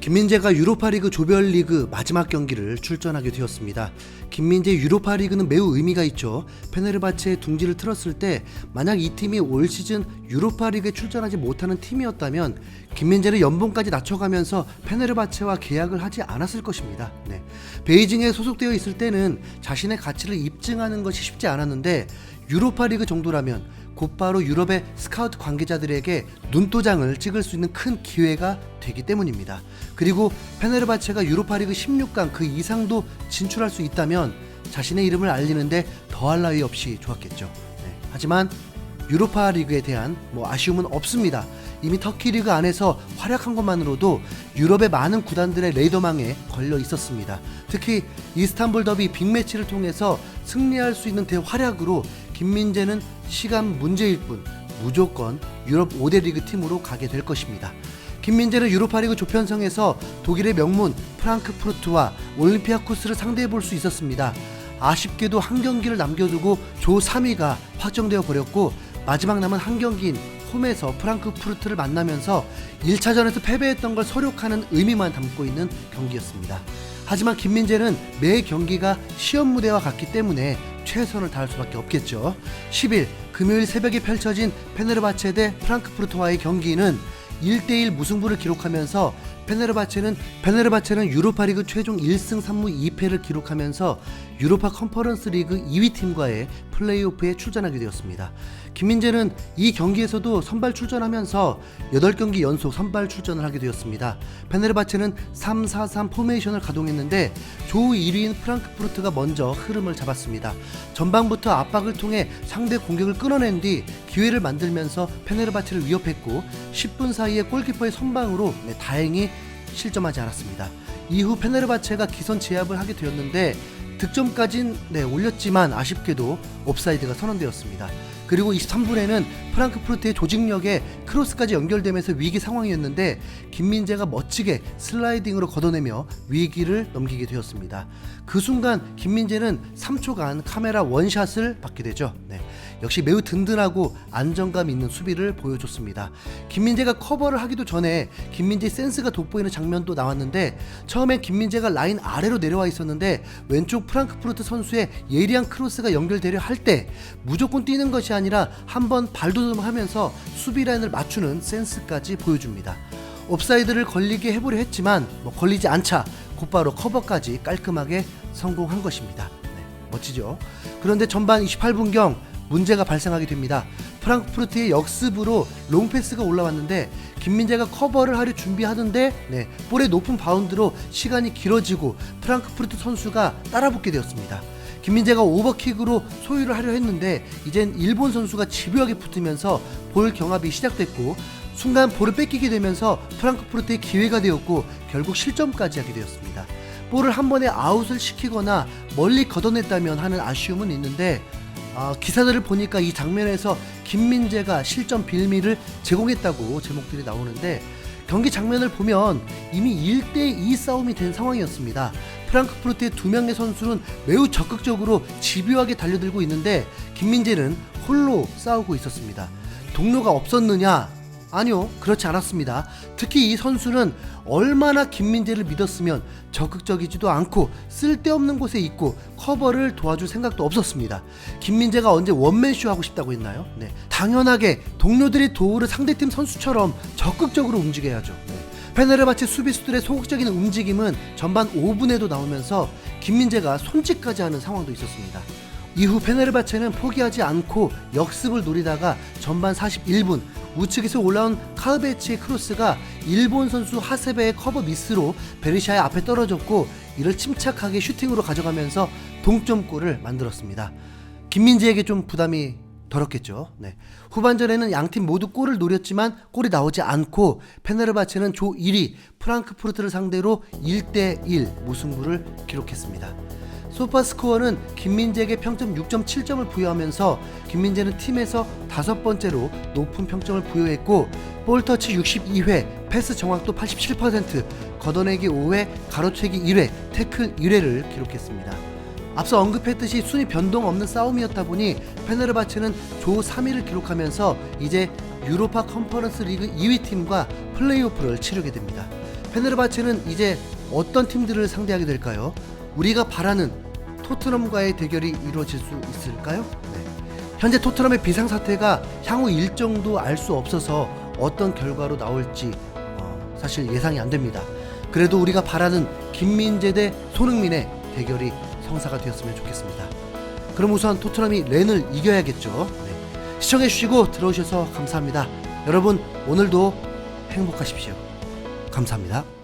김민재가 유로파리그 조별리그 마지막 경기를 출전하게 되었습니다. 김민재 유로파리그는 매우 의미가 있죠. 페네르바체의 둥지를 틀었을 때 만약 이 팀이 올 시즌 유로파리그에 출전하지 못하는 팀이었다면 김민재는 연봉까지 낮춰가면서 페네르바체와 계약을 하지 않았을 것입니다. 베이징에 소속되어 있을 때는 자신의 가치를 입증하는 것이 쉽지 않았는데 유로파리그 정도라면 곧바로 유럽의 스카우트 관계자들에게 눈도장을 찍을 수 있는 큰 기회가 되기 때문입니다. 그리고 페네르바체가 유로파리그 16강 그 이상도 진출할 수 있다면 자신의 이름을 알리는데 더할 나위 없이 좋았겠죠. 하지만 유로파리그에 대한 아쉬움은 없습니다. 이미 터키 리그 안에서 활약한 것만으로도 유럽의 많은 구단들의 레이더망에 걸려 있었습니다. 특히 이스탄불 더비 빅매치를 통해서 승리할 수 있는 대활약으로 김민재는 시간 문제일 뿐 무조건 유럽 5대 리그 팀으로 가게 될 것입니다. 김민재는 유로파리그 조편성에서 독일의 명문 프랑크푸르트와 올림피아코스를 상대해 볼 수 있었습니다. 아쉽게도 한 경기를 남겨두고 조 3위가 확정되어 버렸고 마지막 남은 한 경기인 홈에서 프랑크푸르트를 만나면서 1차전에서 패배했던 걸 서력하는 의미만 담고 있는 경기였습니다. 하지만 김민재는 매 경기가 시험 무대와 같기 때문에 최선을 다할 수밖에 없겠죠. 10일 금요일 새벽에 펼쳐진 페네르바체 대 프랑크푸르트와의 경기는 1대1 무승부를 기록하면서 페네르바체는 유로파리그 최종 1승 3무 2패를 기록하면서 유로파 컨퍼런스 리그 2위 팀과의 플레이오프에 출전하게 되었습니다. 김민재는 이 경기에서도 선발 출전하면서 8경기 연속 선발 출전을 하게 되었습니다. 페네르바체는 3-4-3 포메이션을 가동했는데 조 1위인 프랑크푸르트가 먼저 흐름을 잡았습니다. 전방부터 압박을 통해 상대 공격을 끊어낸 뒤 기회를 만들면서 페네르바체를 위협했고 10분 사이에 골키퍼의 선방으로 다행히 실점하지 않았습니다. 이후 페네르바체가 기선 제압을 하게 되었는데 득점까진 올렸지만 아쉽게도 옵사이드가 선언되었습니다. 그리고 23분에는 프랑크푸르트의 조직력에 크로스까지 연결되면서 위기 상황이었는데 김민재가 멋지게 슬라이딩으로 걷어내며 위기를 넘기게 되었습니다. 그 순간 김민재는 3초간 카메라 원샷을 받게 되죠. 역시 매우 든든하고 안정감 있는 수비를 보여줬습니다. 김민재가 커버를 하기도 전에 김민재의 센스가 돋보이는 장면도 나왔는데 처음엔 김민재가 라인 아래로 내려와 있었는데 왼쪽 프랑크푸르트 선수의 예리한 크로스가 연결되려 할 때 무조건 뛰는 것이 아니라 한번 발돋움하면서 수비 라인을 맞추는 센스까지 보여줍니다. 옵사이드를 걸리게 해보려 했지만 걸리지 않자 곧바로 커버까지 깔끔하게 성공한 것입니다. 멋지죠? 그런데 전반 28분경 문제가 발생하게 됩니다. 프랑크푸르트의 역습으로 롱패스가 올라왔는데 김민재가 커버를 하려 준비하던데 볼의 높은 바운드로 시간이 길어지고 프랑크푸르트 선수가 따라붙게 되었습니다. 김민재가 오버킥으로 소유를 하려 했는데 이젠 일본 선수가 집요하게 붙으면서 볼 경합이 시작됐고 순간 볼을 뺏기게 되면서 프랑크푸르트의 기회가 되었고 결국 실점까지 하게 되었습니다. 볼을 한 번에 아웃을 시키거나 멀리 걷어냈다면 하는 아쉬움은 있는데 기사들을 보니까 이 장면에서 김민재가 실점 빌미를 제공했다고 제목들이 나오는데 경기 장면을 보면 이미 1대2 싸움이 된 상황이었습니다. 프랑크푸르트의 2명의 선수는 매우 적극적으로 집요하게 달려들고 있는데 김민재는 홀로 싸우고 있었습니다. 동료가 없었느냐? 아니요, 그렇지 않았습니다. 특히 이 선수는 얼마나 김민재를 믿었으면 적극적이지도 않고 쓸데없는 곳에 있고 커버를 도와줄 생각도 없었습니다. 김민재가 언제 원맨쇼 하고 싶다고 했나요? 당연하게 동료들이 도우를 상대팀 선수처럼 적극적으로 움직여야죠. 페네르바체 수비수들의 소극적인 움직임은 전반 5분에도 나오면서 김민재가 손짓까지 하는 상황도 있었습니다. 이후 페네르바체는 포기하지 않고 역습을 노리다가 전반 41분 우측에서 올라온 카흐베치의 크로스가 일본 선수 하세베의 커버 미스로 베르샤의 앞에 떨어졌고 이를 침착하게 슈팅으로 가져가면서 동점골을 만들었습니다. 김민재에게 좀 부담이 덜었겠죠. 후반전에는 양팀 모두 골을 노렸지만 골이 나오지 않고 페네르바체는 조 1위 프랑크푸르트를 상대로 1대1 무승부를 기록했습니다. 소파스코어는 김민재에게 평점 6.7점을 부여하면서 김민재는 팀에서 5번째로 높은 평점을 부여했고 볼터치 62회, 패스 정확도 87%, 걷어내기 5회, 가로채기 1회, 태클 1회를 기록했습니다. 앞서 언급했듯이 순위 변동 없는 싸움이었다 보니 페네르바체는 조 3위를 기록하면서 이제 유로파 컨퍼런스 리그 2위 팀과 플레이오프를 치르게 됩니다. 페네르바체는 이제 어떤 팀들을 상대하게 될까요? 우리가 바라는 토트넘과의 대결이 이루어질 수 있을까요? 네. 현재 토트넘의 비상사태가 향후 일정도 알 수 없어서 어떤 결과로 나올지 사실 예상이 안 됩니다. 그래도 우리가 바라는 김민재 대 손흥민의 대결이 성사가 되었으면 좋겠습니다. 그럼 우선 토트넘이 렌을 이겨야겠죠. 네. 시청해주시고 들어오셔서 감사합니다. 여러분 오늘도 행복하십시오. 감사합니다.